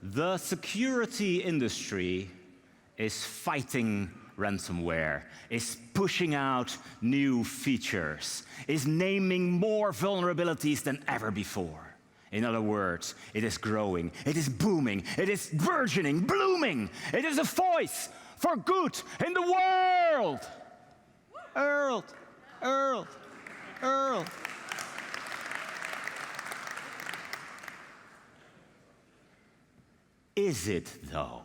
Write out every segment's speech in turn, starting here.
The security industry is fighting ransomware, is pushing out new features, is naming more vulnerabilities than ever before. In other words, it is growing, it is booming, it is burgeoning, blooming. It is a voice for good in the world. Earl. Is it, though?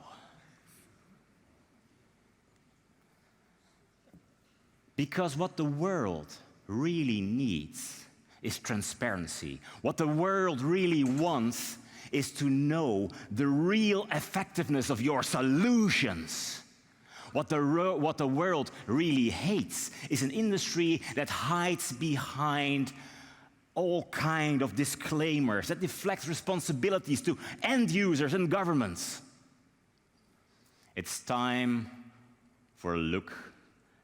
Because what the world really needs is transparency. What the world really wants is to know the real effectiveness of your solutions. What the world really hates is an industry that hides behind all kinds of disclaimers, that deflects responsibilities to end users and governments. It's time for a look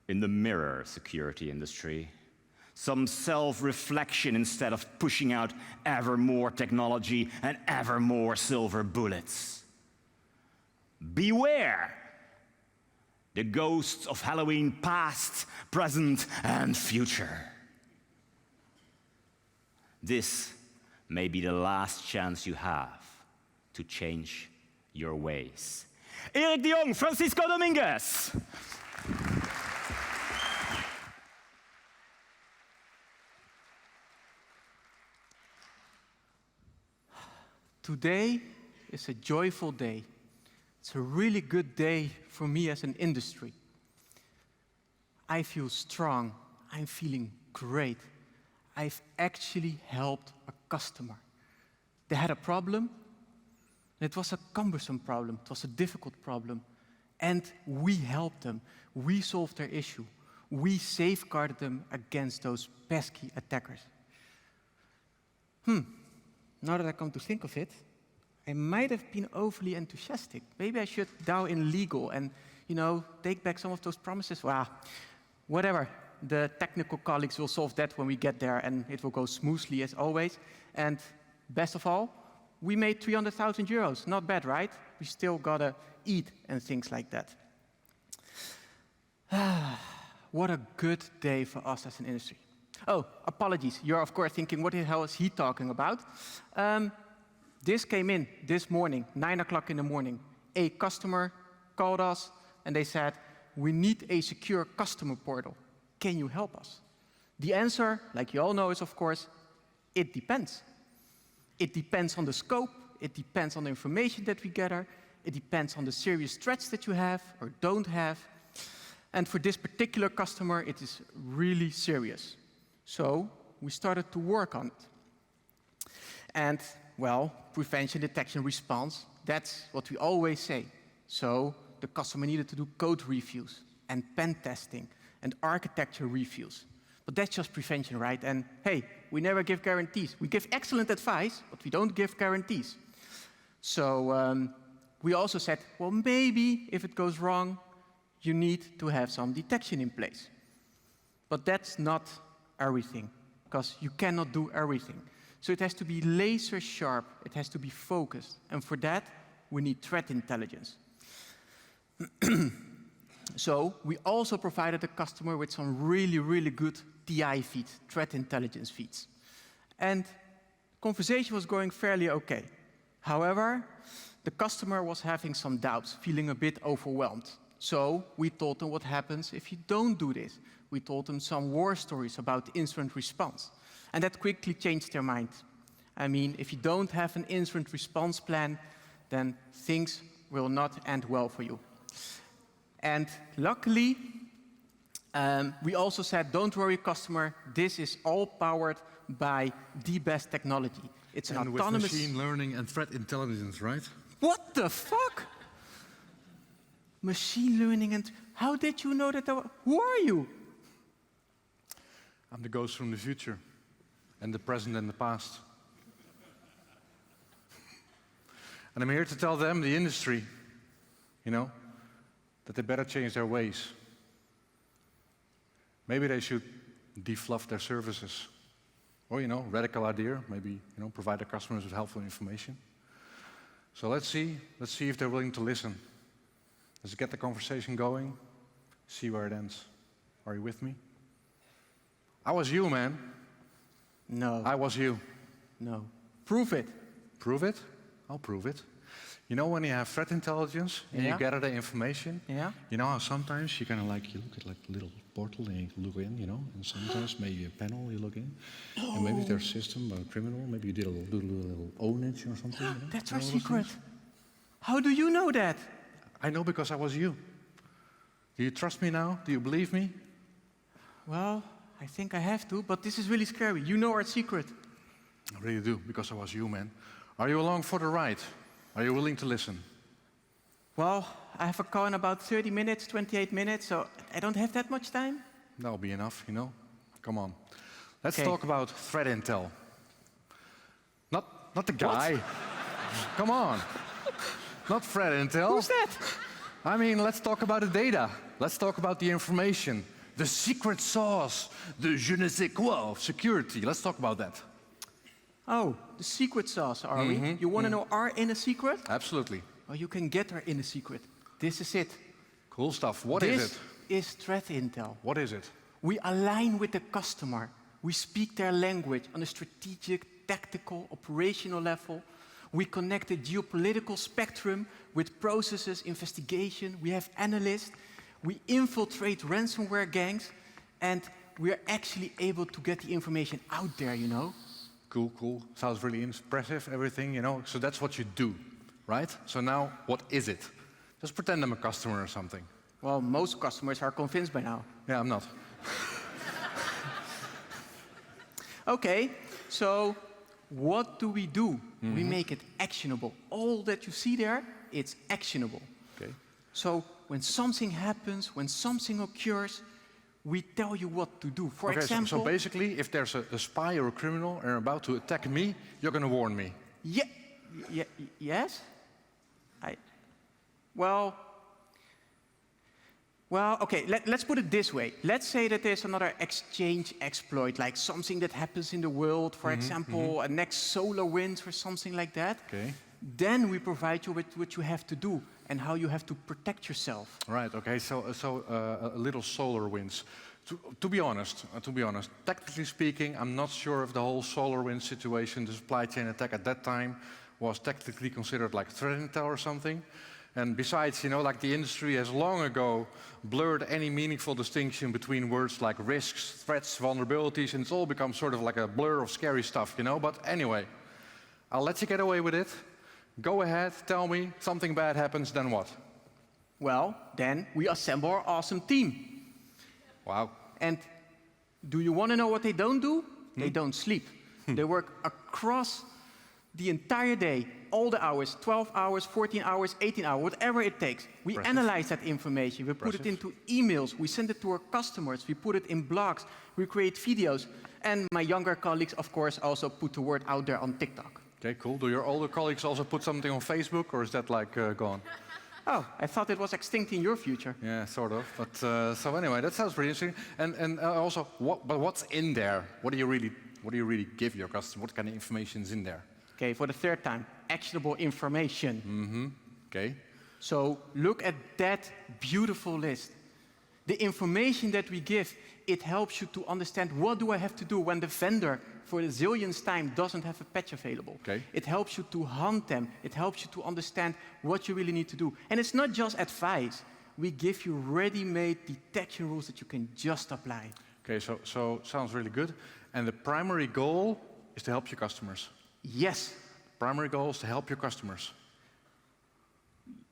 in the mirror, security industry. Some self-reflection instead of pushing out ever more technology and ever more silver bullets. Beware the ghosts of Halloween past, present, and future. This may be the last chance you have to change your ways. Erik de Jong, Francisco Dominguez. Today is a joyful day. It's a really good day for me as an industry. I feel strong. I'm feeling great. I've actually helped a customer. They had a problem. It was a cumbersome problem. It was a difficult problem. And we helped them. We solved their issue. We safeguarded them against those pesky attackers. Now that I come to think of it, I might have been overly enthusiastic. Maybe I should dial in legal and, take back some of those promises. Well, whatever. The technical colleagues will solve that when we get there, and it will go smoothly as always. And best of all, we made 300,000 euros. Not bad, right? We still gotta eat and things like that. What a good day for us as an industry. Oh, apologies. You're of course thinking, what the hell is he talking about? This came in this morning, 9 o'clock in the morning. A customer called us and they said, we need a secure customer portal. Can you help us? The answer, like you all know, is of course, it depends. It depends on the scope, it depends on the information that we gather, it depends on the serious threats that you have or don't have. And for this particular customer, it is really serious. So we started to work on it. And, well, prevention, detection, response, that's what we always say. So the customer needed to do code reviews and pen testing and architecture reviews. But that's just prevention, right? And hey, we never give guarantees. We give excellent advice, but we don't give guarantees. So we also said, well, maybe if it goes wrong, you need to have some detection in place. But that's not everything, because you cannot do everything. So it has to be laser sharp, it has to be focused. And for that, we need threat intelligence. So we also provided the customer with some really, really good TI feeds, threat intelligence feeds. And conversation was going fairly okay. However, the customer was having some doubts, feeling a bit overwhelmed. So we told them what happens if you don't do this. We told them some war stories about incident response. And that quickly changed their mind. I mean, if you don't have an incident response plan, then things will not end well for you. And luckily, we also said, don't worry, customer, this is all powered by the best technology. It's an autonomous... with machine learning and threat intelligence, right? What the fuck? Machine learning and... How did you know that? Who are you? I'm the ghost from the future, and the present and the past. And I'm here to tell them, the industry, that they better change their ways. Maybe they should defluff their services. Or, radical idea, maybe, provide their customers with helpful information. So let's see if they're willing to listen. Let's get the conversation going, see where it ends. Are you with me? I was you, man. No. I was you. No. Prove it. Prove it? I'll prove it. You know when you have threat intelligence and you gather the information? Yeah. You know how sometimes you kind of like, you look at like a little portal and you look in, you know, and sometimes maybe a panel you look in, and maybe there's a system or a criminal, maybe you did a little ownage or something. You know? That's You our know those secret. things? How do you know that? I know because I was you. Do you trust me now? Do you believe me? Well, I think I have to, but this is really scary. You know our secret. I really do, because I was you, man. Are you along for the ride? Are you willing to listen? Well, I have a call in about 30 minutes, 28 minutes, so I don't have that much time. That'll be enough, you know? Come on. Let's Okay. talk about threat intel. Not the guy. Come on. Not threat intel. Who's that? I mean, let's talk about the data. Let's talk about the information. The secret sauce. The je ne sais quoi of security. Let's talk about that. Oh, the secret sauce, are we? You want to know our inner secret? Absolutely. Well, you can get our inner secret. This is it. Cool stuff. What is it? This is threat intel. What is it? We align with the customer. We speak their language on a strategic, tactical, operational level. We connect the geopolitical spectrum with processes, investigation. We have analysts. We infiltrate ransomware gangs. And we are actually able to get the information out there, you know? Cool, cool. Sounds really impressive, everything, you know. So that's what you do, right? So now, what is it? Just pretend I'm a customer or something. Well, most customers are convinced by now. Yeah, I'm not. Okay, so what do? We make it actionable. All that you see there, it's actionable. Okay. So when something happens, when something occurs, we tell you what to do. For Okay, example, so basically, if there's a spy or a criminal and they're about to attack me, you're going to warn me. Yes? Well, okay, let's put it this way. Let's say that there's another exchange exploit, like something that happens in the world, for example, a next SolarWinds or something like that. Okay. Then we provide you with what you have to do and how you have to protect yourself. Right. Okay. So a little SolarWinds. To be honest, technically speaking, I'm not sure if the whole SolarWinds situation, the supply chain attack at that time, was technically considered like threat intel or something. And besides, you know, like the industry has long ago blurred any meaningful distinction between words like risks, threats, vulnerabilities, and it's all become sort of like a blur of scary stuff, you know. But anyway, I'll let you get away with it. Go ahead, tell me, something bad happens, then what? Well, then we assemble our awesome team. Wow. And do you want to know what they don't do? They don't sleep. They work across the entire day, all the hours, 12 hours, 14 hours, 18 hours, whatever it takes. We analyze that information. We put it into emails. We send it to our customers. We put it in blogs. We create videos. And my younger colleagues, of course, also put the word out there on TikTok. Okay, cool. Do your older colleagues also put something on Facebook, or is that like gone? Oh, I thought it was extinct in your future. Yeah, sort of. But so anyway, that sounds pretty interesting. And also, what's in there? What do you really give your customer? What kind of information is in there? Okay, for the third time, actionable information. Okay. So look at that beautiful list. The information that we give, it helps you to understand what do I have to do when the vendor, for the zillionth time, doesn't have a patch available. Okay. It helps you to hunt them. It helps you to understand what you really need to do. And it's not just advice. We give you ready-made detection rules that you can just apply. Okay, so sounds really good. And the primary goal is to help your customers. Yes. Primary goal is to help your customers.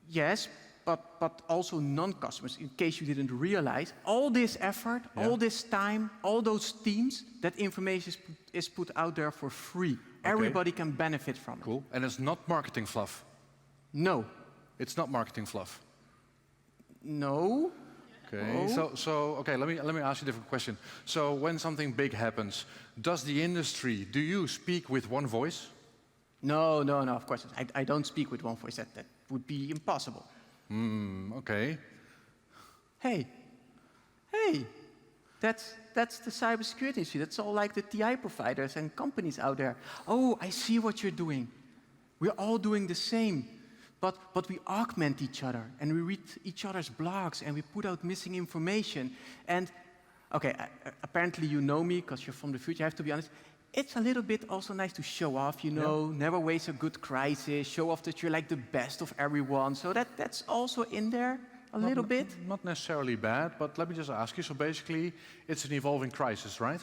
Yes, but also non-customers, in case you didn't realize. All this effort, all this time, all those teams, that information is put out there for free. Okay. Everybody can benefit from it. Cool. And it's not marketing fluff. No. It's not marketing fluff. No. Okay. No. So okay, let me ask you a different question. So when something big happens, does the industry, do you speak with one voice? No, of course. I don't speak with one voice. That would be impossible. Okay. Hey, that's the cybersecurity industry. That's all like the TI providers and companies out there. Oh, I see what you're doing. We're all doing the same. But we augment each other, and we read each other's blogs, and we put out missing information. And, okay, apparently you know me, because you're from the future, I have to be honest. It's a little bit also nice to show off, you know, never waste a good crisis, show off that you're like the best of everyone. So that's also in there a little bit. Not necessarily bad, but let me just ask you. So basically, it's an evolving crisis, right?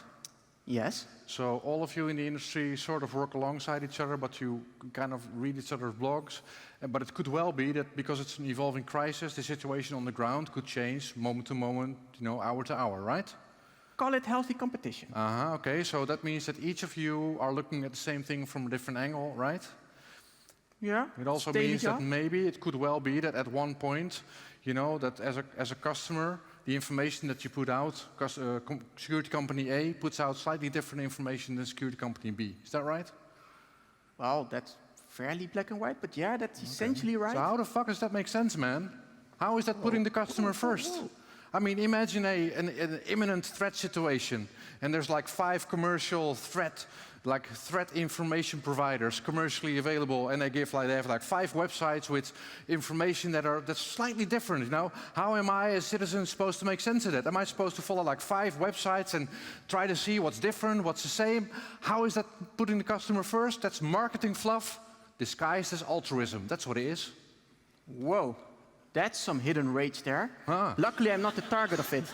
Yes. So all of you in the industry sort of work alongside each other, but you kind of read each other's blogs. But it could well be that because it's an evolving crisis, the situation on the ground could change moment to moment, you know, hour to hour, right? Call it healthy competition. Okay, so that means that each of you are looking at the same thing from a different angle, right? Yeah. It also daily means job. that maybe it could well be that at one point, you know, that as a customer, the information that you put out, security company A puts out slightly different information than security company B. Is that right? Well, that's fairly black and white, but yeah, that's essentially right. So how the fuck does that make sense, man? How is that putting the customer first? I mean, imagine an imminent threat situation, and there's like 5 commercial threat information providers commercially available, and they have like 5 websites with information that's slightly different. You know, how am I as a citizen supposed to make sense of that? Am I supposed to follow like 5 websites and try to see what's different, what's the same? How is that putting the customer first? That's marketing fluff disguised as altruism. That's what it is. Whoa. That's some hidden rage there. Luckily, I'm not the target of it.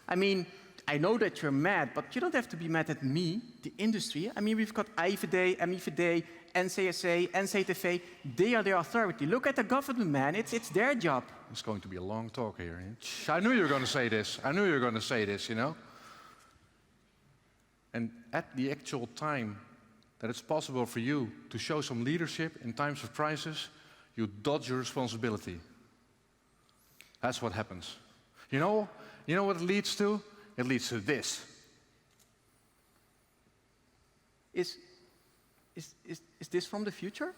I mean, I know that you're mad, but you don't have to be mad at me, the industry. I mean, we've got IVD, MIVD, NCSA, NCTV. They are the authority. Look at the government, man. It's their job. It's going to be a long talk here. I knew you were going to say this. I knew you were going to say this, you know. And at the actual time that it's possible for you to show some leadership in times of crisis, you dodge your responsibility. That's what happens. You know what it leads to? It leads to this. Is this from the future?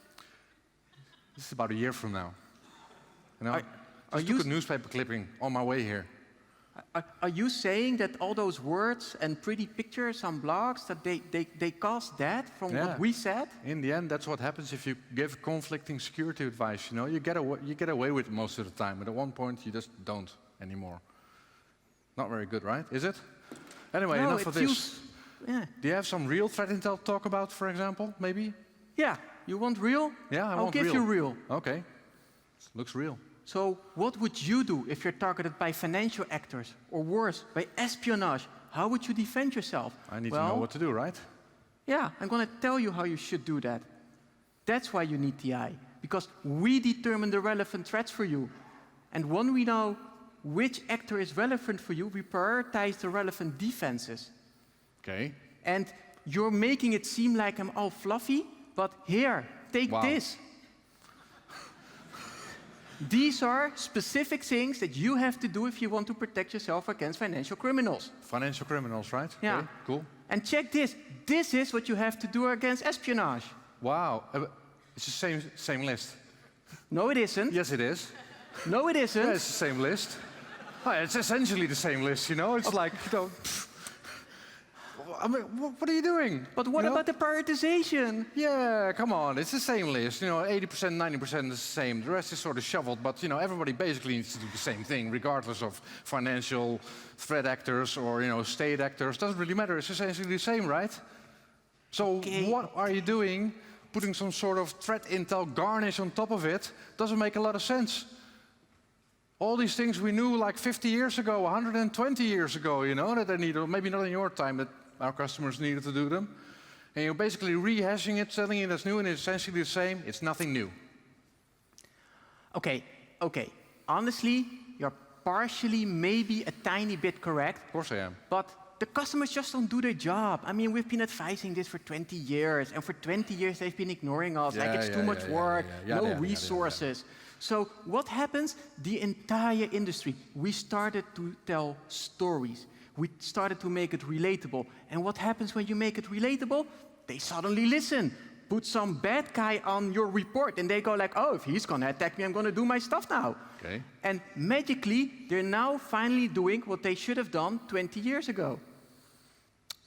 This is about a year from now. You know, are I you took a newspaper clipping on my way here. Are you saying that all those words and pretty pictures on blogs, that they caused that from what we said? In the end, that's what happens if you give conflicting security advice. You know, you get away with it most of the time, but at one point you just don't anymore. Not very good, right? Is it? Anyway, No, enough of this. Yeah. Do you have some real threat intel to talk about, for example, maybe? Yeah. You want real? Yeah, I'll give you real. Okay. Looks real. So what would you do if you're targeted by financial actors, or worse, by espionage? How would you defend yourself? I need to know what to do, right? Yeah, I'm going to tell you how you should do that. That's why you need TI, because we determine the relevant threats for you. And when we know which actor is relevant for you, we prioritize the relevant defenses. Okay. And you're making it seem like I'm all fluffy, but here, take this. These are specific things that you have to do if you want to protect yourself against financial criminals. Financial criminals, right? Yeah. Okay, cool. And check this. This is what you have to do against espionage. Wow. It's the same list. No, it isn't. Yes, it is. No, it isn't. Yeah, it's the same list. Oh, it's essentially the same list, you know? It's like, you know... I mean, what are you doing? But what about the prioritization? Yeah, come on, it's the same list. You know, 80%, 90% is the same. The rest is sort of shuffled, but you know, everybody basically needs to do the same thing, regardless of financial threat actors or, you know, state actors. Doesn't really matter. It's essentially the same, right? So what are you doing? Putting some sort of threat intel garnish on top of it doesn't make a lot of sense. All these things we knew like 50 years ago, 120 years ago, you know, that they need, or maybe not in your time, that our customers needed to do them. And you're basically rehashing it, telling it as new, and it's essentially the same. It's nothing new. Okay. Honestly, you're partially, maybe a tiny bit correct. Of course I am. But the customers just don't do their job. I mean, we've been advising this for 20 years, and for 20 years they've been ignoring us, like it's too much work, no resources. So what happens? The entire industry, we started to tell stories. We started to make it relatable. And what happens when you make it relatable? They suddenly listen. Put some bad guy on your report, and they go like, oh, if he's going to attack me, I'm going to do my stuff now. Okay. And magically, they're now finally doing what they should have done 20 years ago.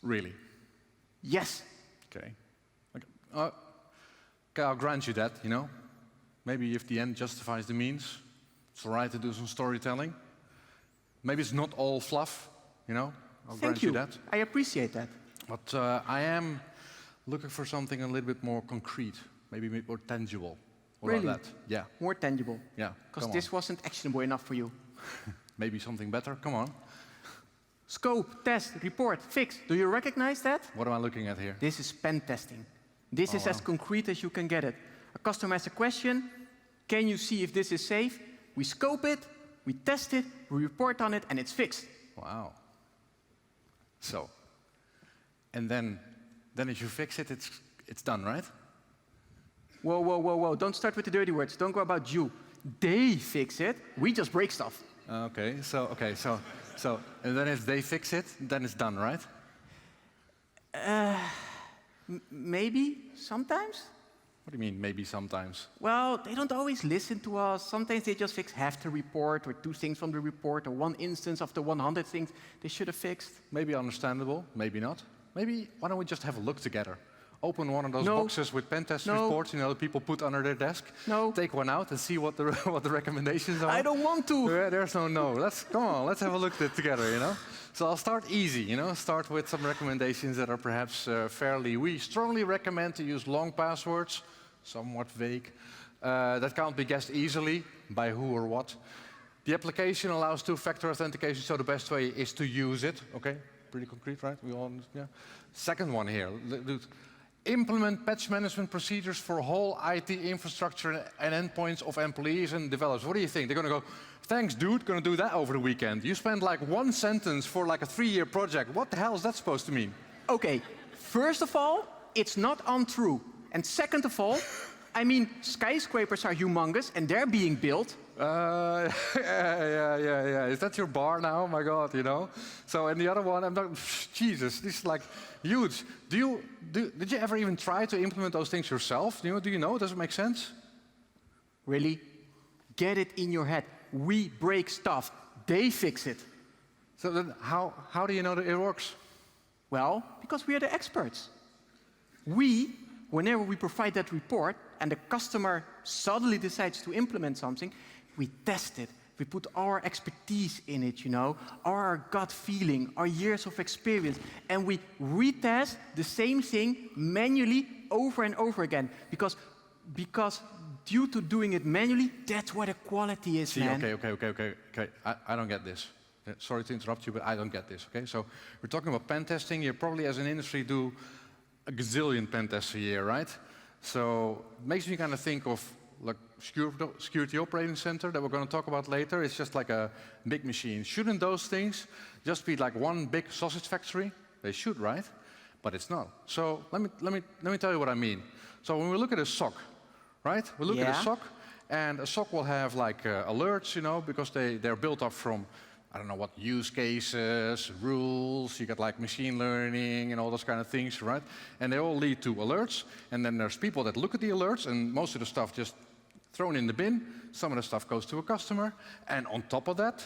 Really? Yes. Okay. Okay, I'll grant you that, you know. Maybe if the end justifies the means, it's all right to do some storytelling. Maybe it's not all fluff, you know? I'll grant you that. I appreciate that. But I am looking for something a little bit more concrete, maybe a bit more tangible. What Really? about that? Yeah. More tangible. Yeah. Because Come this wasn't actionable enough for you. on. Maybe something better. Come on. Scope, test, report, fix. Do you recognize that? What am I looking at here? This is pen testing. This is as concrete as you can get it. A customer has a question. Can you see if this is safe? We scope it, we test it, we report on it, and it's fixed. Wow. So, and then if you fix it, it's done, right? Whoa, whoa, whoa, whoa. Don't start with the dirty words. Don't go about you. They fix it. We just break stuff. So, and then if they fix it, then it's done, right? Maybe, sometimes. What do you mean, maybe sometimes? Well, they don't always listen to us. Sometimes they just fix half the report, or 2 things from the report, or 1 instance of the 100 things they should have fixed. Maybe understandable, maybe not. Maybe, why don't we just have a look together? Open one of those No. boxes with pen test No. reports, you know, that people put under their desk. No. Take one out and see what the what the recommendations are. I don't want to. Yeah, there's no. Come on, let's have a look at it together, you know. So I'll start easy, you know. Start with some recommendations that are perhaps fairly. We strongly recommend to use long passwords, somewhat vague, that can't be guessed easily by who or what. The application allows 2-factor authentication, so the best way is to use it. Okay, pretty concrete, right? We all, yeah. Second one here. Implement patch management procedures for whole IT infrastructure and endpoints of employees and developers. What do you think? They're going to go, thanks, dude, going to do that over the weekend. You spent like 1 sentence for like a 3-year project. What the hell is that supposed to mean? Okay, first of all, it's not untrue. And second of all, I mean, skyscrapers are humongous and they're being built. Yeah. Is that your bar now? My God, you know. So, and the other one, I'm not. Jesus, this is like huge. Did you ever even try to implement those things yourself? Do you know? Does it make sense? Really? Get it in your head. We break stuff. They fix it. So then, how do you know that it works? Well, because we are the experts. We, whenever we provide that report and the customer suddenly decides to implement something, we test it. We put our expertise in it, you know, our gut feeling, our years of experience, and we retest the same thing manually over and over again. Because due to doing it manually, that's where the quality is, man. Okay. I don't get this. Sorry to interrupt you, but I don't get this, okay? So we're talking about pen testing. You probably, as an industry, do a gazillion pen tests a year, right? So it makes me kind of think of like security operating center that we're going to talk about later. It's just like a big machine. Shouldn't those things just be like one big sausage factory? They should, right? But it's not. So let me tell you what I mean. So when we look at a SOC, right? We look at a SOC, and a SOC will have like alerts, you know, because they're built up from, I don't know what, use cases, rules, you got like machine learning and all those kind of things, right? And they all lead to alerts, and then there's people that look at the alerts, and most of the stuff just thrown in the bin. Some of the stuff goes to a customer, and on top of that,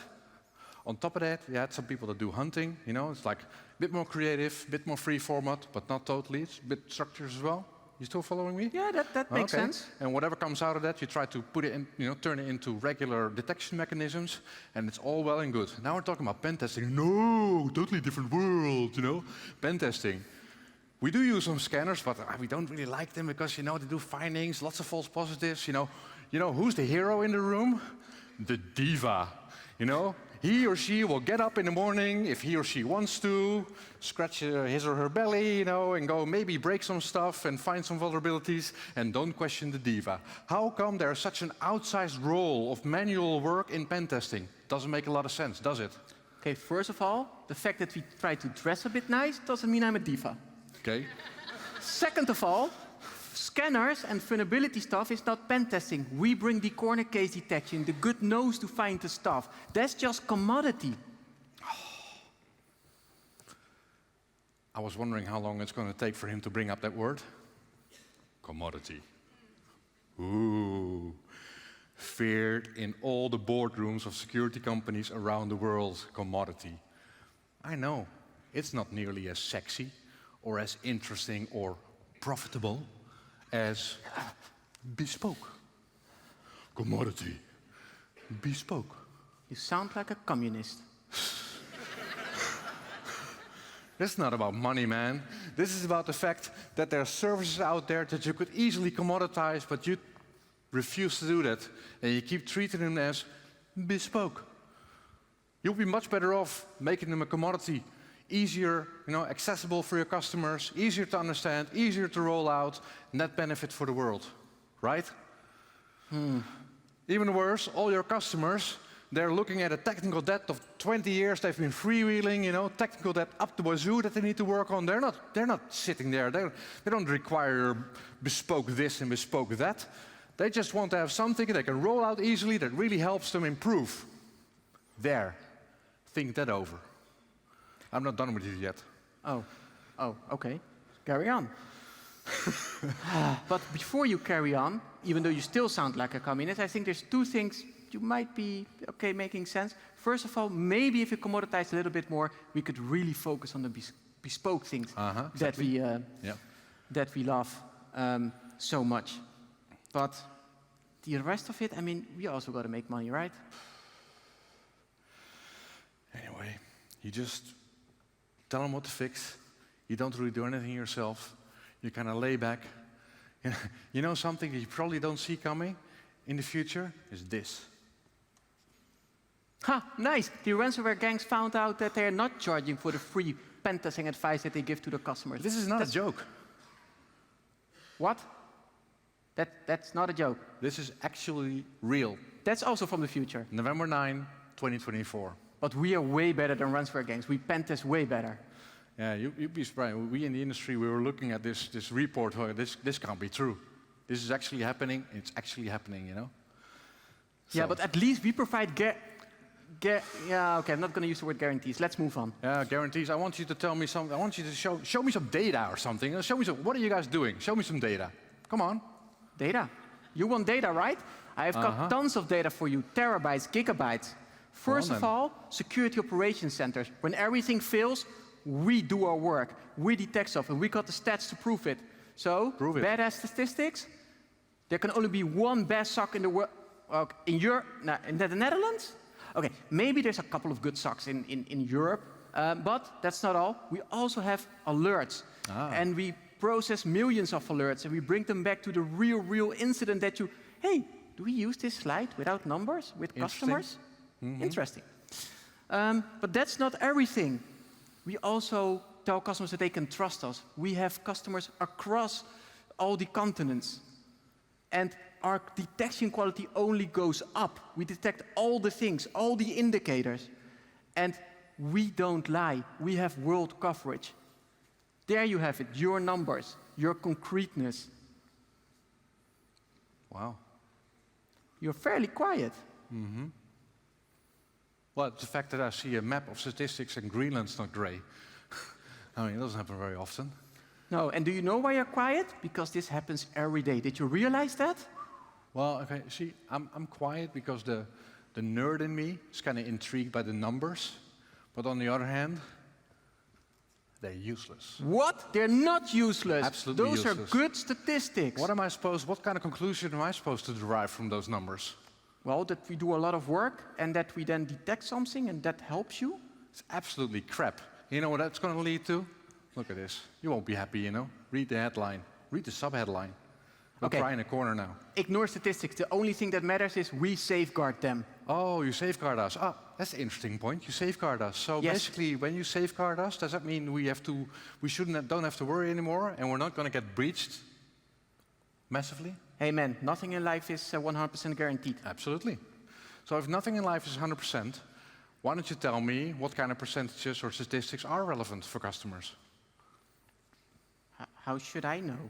you had some people that do hunting, you know, it's like a bit more creative, a bit more free format, but not totally, it's a bit structured as well. You still following me? Yeah, that makes sense. And whatever comes out of that, you try to put it in, you know, turn it into regular detection mechanisms, and it's all well and good. Now we're talking about pen testing. No, totally different world, you know. Pen testing. We do use some scanners, but we don't really like them because, you know, they do findings, lots of false positives, you know. You know, who's the hero in the room? The diva, you know. He or she will get up in the morning, if he or she wants to, scratch his or her belly, you know, and go maybe break some stuff and find some vulnerabilities, and don't question the diva. How come there's such an outsized role of manual work in pen testing? Doesn't make a lot of sense, does it? Okay, first of all, the fact that we try to dress a bit nice doesn't mean I'm a diva. Okay. Second of all, scanners and vulnerability stuff is not pen testing. We bring the corner case detection, the good nose to find the stuff. That's just commodity. I was wondering how long it's going to take for him to bring up that word. Commodity. Ooh. Feared in all the boardrooms of security companies around the world. Commodity. I know, it's not nearly as sexy or as interesting or profitable as bespoke. Commodity. Bespoke. You sound like a communist. It's not about money, man. This is about the fact that there are services out there that you could easily commoditize, but you refuse to do that, and you keep treating them as bespoke. You'll be much better off making them a commodity, easier, accessible for your customers, easier to understand, easier to roll out, net benefit for the world, right? Even worse, all your customers, they're looking at a technical debt of 20 years. They've been freewheeling, technical debt up the wazoo that they need to work on. They're not sitting there. They don't require bespoke this and bespoke that. They just want to have something they can roll out easily that really helps them improve. There. Think that over. I'm not done with you yet. Oh, okay. Carry on. But before you carry on, even though you still sound like a communist, I think there's two things you might be, okay, making sense. First of all, maybe if you commoditize a little bit more, we could really focus on the bespoke things exactly. that we love so much. But the rest of it, I mean, we also got to make money, right? Anyway, you just tell them what to fix. You don't really do anything yourself. You kind of lay back. You know something that you probably don't see coming in the future is this. Ha, nice. The ransomware gangs found out that they're not charging for the free pen testing advice that they give to the customers. This is not a joke. What? That's not a joke. This is actually real. That's also from the future. November 9, 2024. But we are way better than ransomware gangs. We pen test way better. Yeah, you'd be surprised. We in the industry, we were looking at this report. This can't be true. This is actually happening. It's actually happening, So. Yeah, but at least we provide yeah, okay, I'm not going to use the word guarantees. Let's move on. Yeah, guarantees. I want you to tell me something. I want you to show me some data or something. Show me what are you guys doing? Show me some data. Come on. Data. You want data, right? I've got tons of data for you, terabytes, gigabytes. First of all, security operations centers. When everything fails, we do our work. We detect stuff, and we got the stats to prove it. So, badass statistics, there can only be one best SOC in the world. In the Netherlands? Okay, maybe there's a couple of good SOCs in Europe, but that's not all. We also have alerts, and we process millions of alerts, and we bring them back to the real incident that hey, do we use this slide without numbers with customers? Interesting. But that's not everything. We also tell customers that they can trust us. We have customers across all the continents. And our detection quality only goes up. We detect all the things, all the indicators. And we don't lie. We have world coverage. There you have it, your numbers, your concreteness. Wow. You're fairly quiet. Well, the fact that I see a map of statistics and Greenland's not gray. I mean, it doesn't happen very often. No, and do you know why you're quiet? Because this happens every day. Did you realize that? Well, okay, see, I'm quiet because the nerd in me is kind of intrigued by the numbers. But on the other hand, they're useless. What? They're not useless. Absolutely those useless. Are good statistics. What kind of conclusion am I supposed to derive from those numbers? Well, that we do a lot of work and that we then detect something and that helps you? It's absolutely crap. You know what that's going to lead to? Look at this. You won't be happy, Read the headline. Read the sub-headline. Go cry in a corner now. Ignore statistics. The only thing that matters is we safeguard them. Oh, you safeguard us. Ah, that's an interesting point. You safeguard us. So basically, when you safeguard us, does that mean we don't have to worry anymore, and we're not going to get breached massively? Hey man, nothing in life is 100% guaranteed. Absolutely. So if nothing in life is 100%, why don't you tell me what kind of percentages or statistics are relevant for customers? How should I know?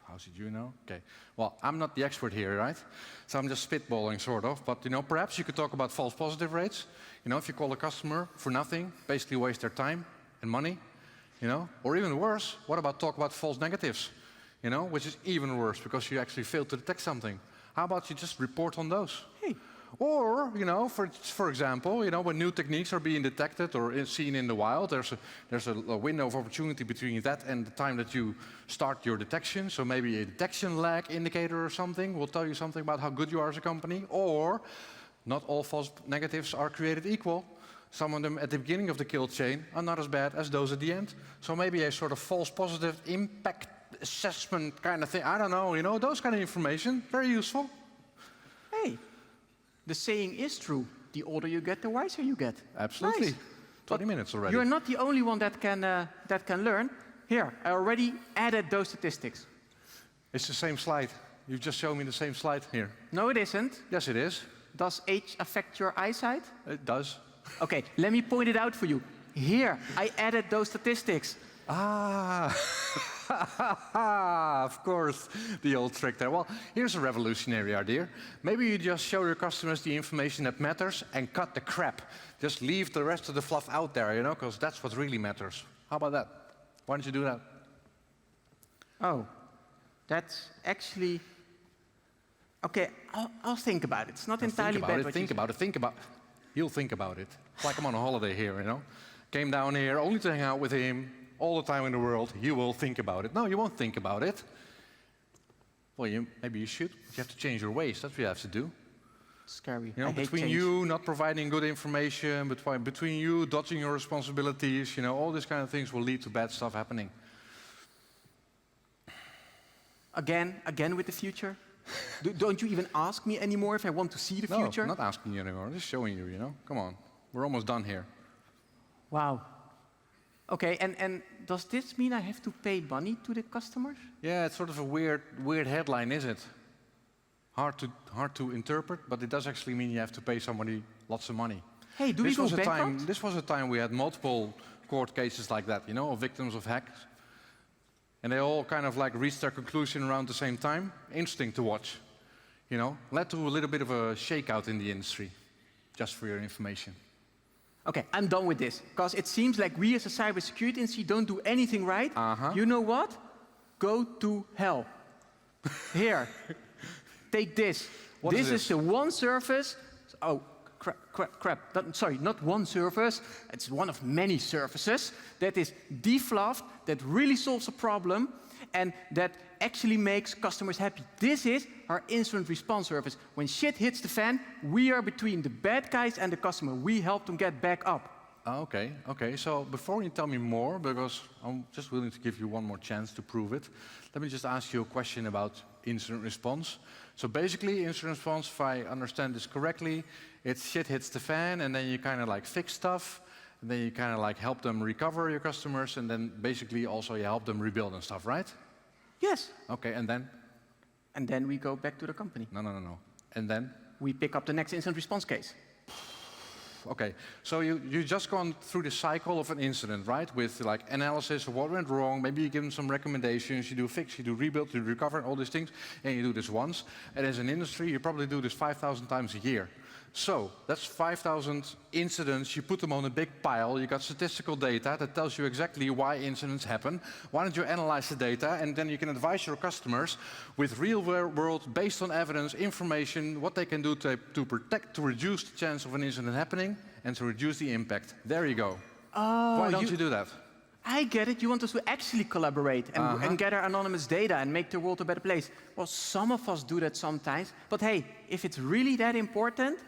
How should you know? Okay. Well, I'm not the expert here, right? So I'm just spitballing, sort of. But perhaps you could talk about false positive rates. If you call a customer for nothing, basically waste their time and money. Or even worse, what about talk about false negatives? Which is even worse because you actually failed to detect something. How about you just report on those? Hey. Or, for example, when new techniques are being detected or seen in the wild, there's a window of opportunity between that and the time that you start your detection. So maybe a detection lag indicator or something will tell you something about how good you are as a company. Or, not all false negatives are created equal. Some of them at the beginning of the kill chain are not as bad as those at the end. So maybe a sort of false positive impact assessment kind of thing. I don't know, those kind of information, very useful. Hey, the saying is true. The older you get, the wiser you get. Absolutely. Nice. 20 minutes already. You're not the only one that can learn. Here, I already added those statistics. It's the same slide. You've just shown me the same slide here. No, it isn't. Yes, it is. Does age affect your eyesight? It does. Okay, let me point it out for you. Here, I added those statistics. Ah, of course, the old trick there. Well, here's a revolutionary idea. Maybe you just show your customers the information that matters and cut the crap. Just leave the rest of the fluff out there, because that's what really matters. How about that? Why don't you do that? Oh, that's actually... Okay, I'll think about it. It's not entirely bad. Think about it. You'll think about it. It's like I'm on a holiday here, Came down here only to hang out with him all the time in the world. You will think about it. No, you won't think about it. Well, maybe you should. You have to change your ways. That's what you have to do. Scary. I hate between change. you not providing good information, between you dodging your responsibilities, all these kind of things will lead to bad stuff happening. Again with the future? Don't you even ask me anymore if I want to see the future? No, I'm not asking you anymore. I'm just showing you, Come on. We're almost done here. Wow. Okay, and does this mean I have to pay money to the customers? Yeah, it's sort of a weird headline, is it? Hard to interpret, but it does actually mean you have to pay somebody lots of money. Hey, do we go bankrupt? This was a time we had multiple court cases like that, of victims of hacks. And they all kind of reached their conclusion around the same time. Interesting to watch, Led to a little bit of a shakeout in the industry, just for your information. Okay, I'm done with this, because it seems like we as a cybersecurity industry don't do anything right. You know what? Go to hell. Here, take this. This is the one service. Oh, crap. Sorry, not one service. It's one of many services that is defluffed, that really solves a problem, and that actually makes customers happy. This is our incident response service. When shit hits the fan, we are between the bad guys and the customer. We help them get back up. Okay. So before you tell me more, because I'm just willing to give you one more chance to prove it, let me just ask you a question about incident response. So basically, incident response, if I understand this correctly, it's shit hits the fan, and then you kind of fix stuff, and then you kind of help them recover your customers, and then basically also you help them rebuild and stuff, right? Yes. Okay, and then? And then we go back to the company. No. And then? We pick up the next incident response case. Okay, so you just gone through the cycle of an incident, right? With analysis of what went wrong, maybe you give them some recommendations, you do fix, you do rebuild, you recover, all these things, and you do this once. And as an industry, you probably do this 5,000 times a year. So that's 5,000 incidents, you put them on a big pile, you got statistical data that tells you exactly why incidents happen. Why don't you analyze the data, and then you can advise your customers with real world, based on evidence, information, what they can do to protect, to reduce the chance of an incident happening, and to reduce the impact. There you go. Oh, why don't you do that? I get it. You want us to actually collaborate and gather anonymous data and make the world a better place. Well, some of us do that sometimes. But hey, if it's really that important,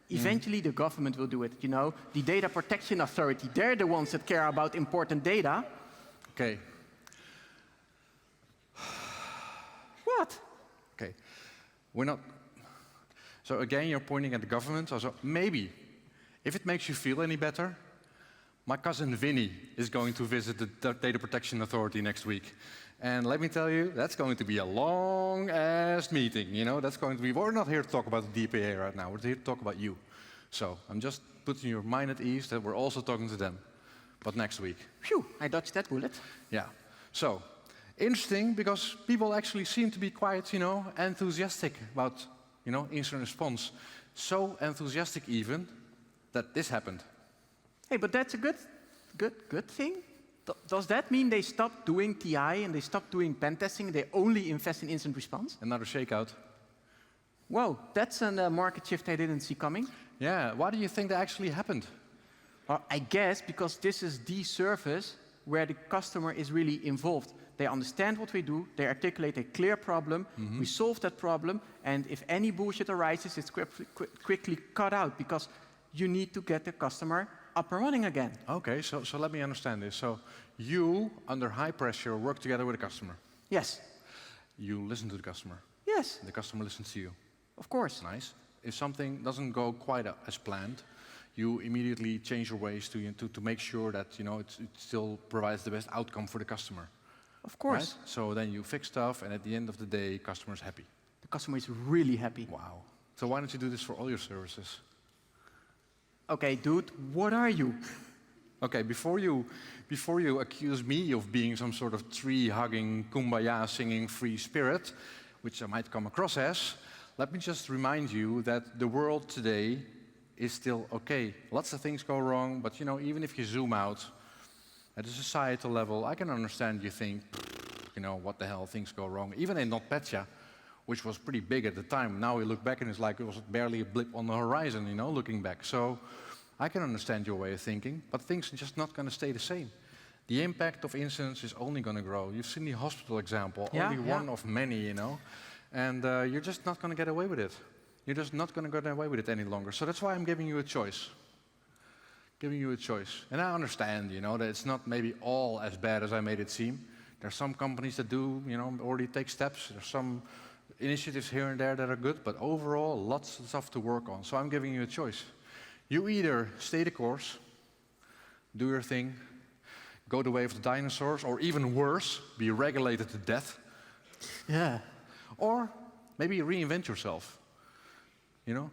eventually the government will do it. The Data Protection Authority, they're the ones that care about important data. Okay. What? Okay. We're not... So again, you're pointing at the government. So maybe, if it makes you feel any better, my cousin Vinny is going to visit the Data Protection Authority next week. And let me tell you, that's going to be a long-ass meeting, That's going to be... We're not here to talk about the DPA right now. We're here to talk about you. So I'm just putting your mind at ease that we're also talking to them. But next week. Phew, I dodged that bullet. Yeah. So, interesting, because people actually seem to be quite, enthusiastic about, incident response. So enthusiastic even that this happened. Hey, but that's a good thing. Does that mean they stop doing TI and they stop doing pen testing and they only invest in incident response? Another shakeout. Whoa, that's a market shift I didn't see coming. Yeah, why do you think that actually happened? Well, I guess because this is the service where the customer is really involved. They understand what we do, they articulate a clear problem, we solve that problem, and if any bullshit arises, it's quickly cut out because you need to get the customer up and running again. Okay, so let me understand this. So you, under high pressure, work together with a customer. Yes, You listen to the customer. yes, The customer listens to you. of course. Nice. If something doesn't go quite as planned, you immediately change your ways to make sure that it still provides the best outcome for the customer. Of course. Right? So then you fix stuff, and at the end of the day, customer's happy. The customer is really happy. Wow. So why don't you do this for all your services? Okay, dude, what are you? Okay, before you accuse me of being some sort of tree-hugging, kumbaya-singing free spirit, which I might come across as, let me just remind you that the world today is still okay. Lots of things go wrong, but even if you zoom out at a societal level, I can understand you think, what the hell, things go wrong. Even in NotPetya, which was pretty big at the time, now we look back and it's like it was barely a blip on the horizon, looking back. So I can understand your way of thinking, but things are just not going to stay the same. The impact of incidents is only going to grow. You've seen the hospital example, only one of many, and you're just not going to get away with it. You're just not going to get away with it any longer. So that's why I'm giving you a choice. Giving you a choice. And I understand, that it's not maybe all as bad as I made it seem. There are some companies that do, already take steps. There's some initiatives here and there that are good, but overall, lots of stuff to work on. So I'm giving you a choice. You either stay the course, do your thing, go the way of the dinosaurs, or even worse, be regulated to death. Yeah. Or maybe reinvent yourself.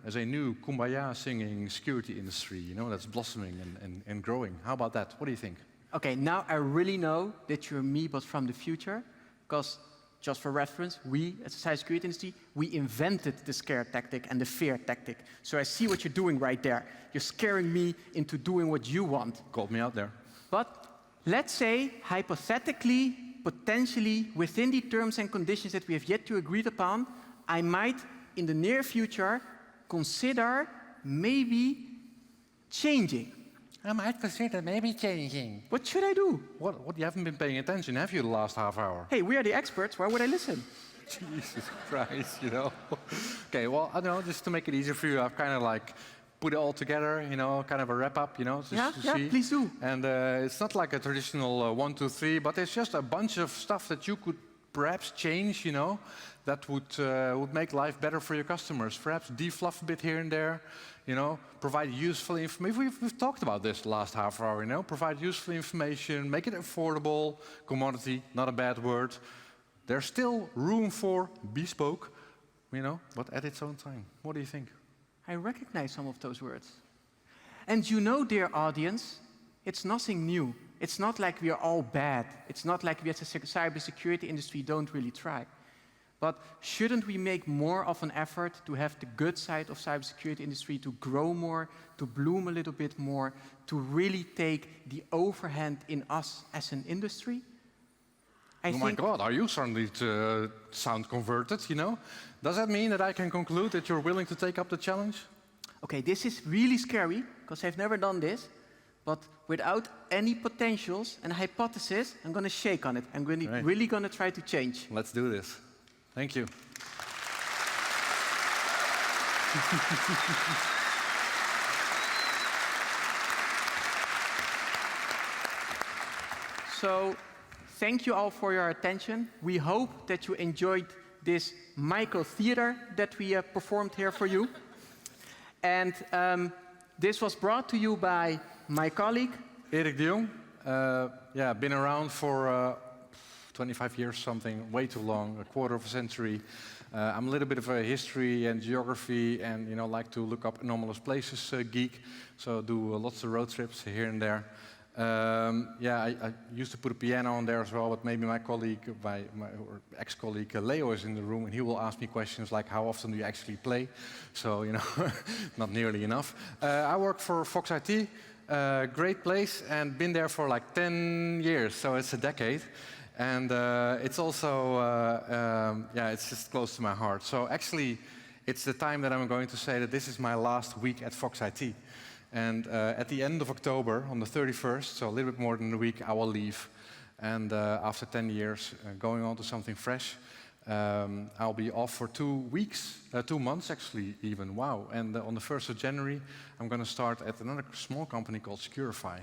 As a new kumbaya singing security industry, that's blossoming and growing. How about that? What do you think? Okay, now I really know that you're me, but from the future, because just for reference, we, as a cybersecurity industry, we invented the scare tactic and the fear tactic. So I see what you're doing right there. You're scaring me into doing what you want. Called me out there. But let's say, hypothetically, potentially, within the terms and conditions that we have yet to agree upon, I might, in the near future, consider maybe changing. I might consider maybe changing. What should I do? What? You haven't been paying attention, have you, the last half hour? Hey, we are the experts. Why would I listen? Jesus Christ, Okay, well, I don't know, just to make it easier for you, I've kind of put it all together, kind of a wrap-up, just to see. Please do. And it's not like a traditional 1, 2, 3, but it's just a bunch of stuff that you could perhaps change, that would make life better for your customers. Perhaps defluff a bit here and there, provide useful information. We've talked about this the last half hour, provide useful information, make it affordable, commodity, not a bad word. There's still room for bespoke, but at its own time. What do you think? I recognize some of those words. And dear audience, it's nothing new. It's not like we are all bad. It's not like we as a cybersecurity industry don't really try. But shouldn't we make more of an effort to have the good side of cybersecurity industry to grow more, to bloom a little bit more, to really take the overhand in us as an industry? My God, are you suddenly sound converted, Does that mean that I can conclude that you're willing to take up the challenge? Okay, this is really scary, because I've never done this. But without any potentials and hypothesis, I'm going to shake on it. I'm really going to try to change. Let's do this. Thank you. So, thank you all for your attention. We hope that you enjoyed this micro theater that we performed here for you. And this was brought to you by my colleague, Erik de Jong. Been around for 25 years, something, way too long, a quarter of a century. I'm a little bit of a history and geography and, like to look up anomalous places geek. So do lots of road trips here and there. I used to put a piano on there as well, but maybe my colleague, my ex-colleague Leo is in the room, and he will ask me questions like, how often do you actually play? So, not nearly enough. I work for Fox IT, great place, and been there for like 10 years, so it's a decade. And it's also, it's just close to my heart. So actually, it's the time that I'm going to say that this is my last week at Fox IT. And at the end of October, on the 31st, so a little bit more than a week, I will leave. And after 10 years, going on to something fresh, I'll be off for 2 weeks, 2 months actually even, wow. And on the 1st of January, I'm going to start at another small company called Securify.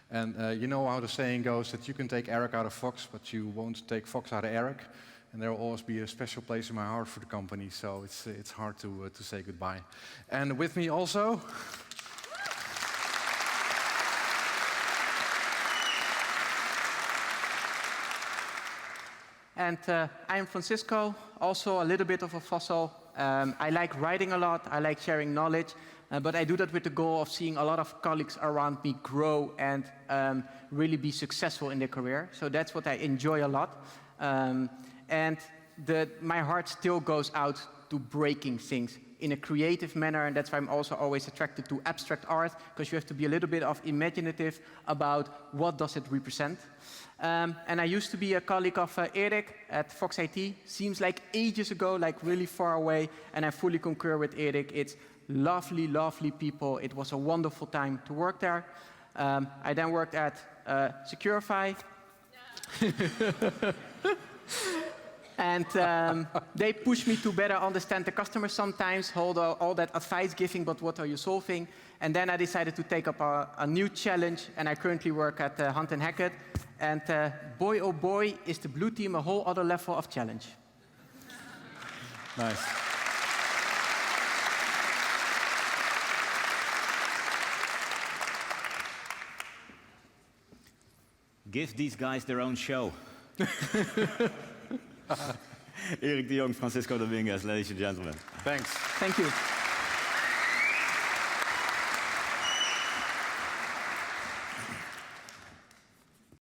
And you know how the saying goes that you can take Eric out of Fox, but you won't take Fox out of Eric. And there will always be a special place in my heart for the company, so it's hard to say goodbye. And with me also... And I'm Francisco, also a little bit of a fossil. I like writing a lot, I like sharing knowledge, but I do that with the goal of seeing a lot of colleagues around me grow and really be successful in their career. So that's what I enjoy a lot. And my heart still goes out to breaking things in a creative manner, and that's why I'm also always attracted to abstract art, because you have to be a little bit of imaginative about what does it represent. And I used to be a colleague of Erik at Fox IT. Seems like ages ago, like really far away, and I fully concur with Erik. It's lovely, lovely people. It was a wonderful time to work there. I then worked at Securify. And they push me to better understand the customer sometimes, hold all that advice giving, but what are you solving? And then I decided to take up a new challenge, and I currently work at Hunt & Hackett. And boy, oh boy, is the blue team a whole other level of challenge. Nice. Give these guys their own show. Erik de Jong, Francisco Dominguez, ladies and gentlemen. Thanks. Thank you.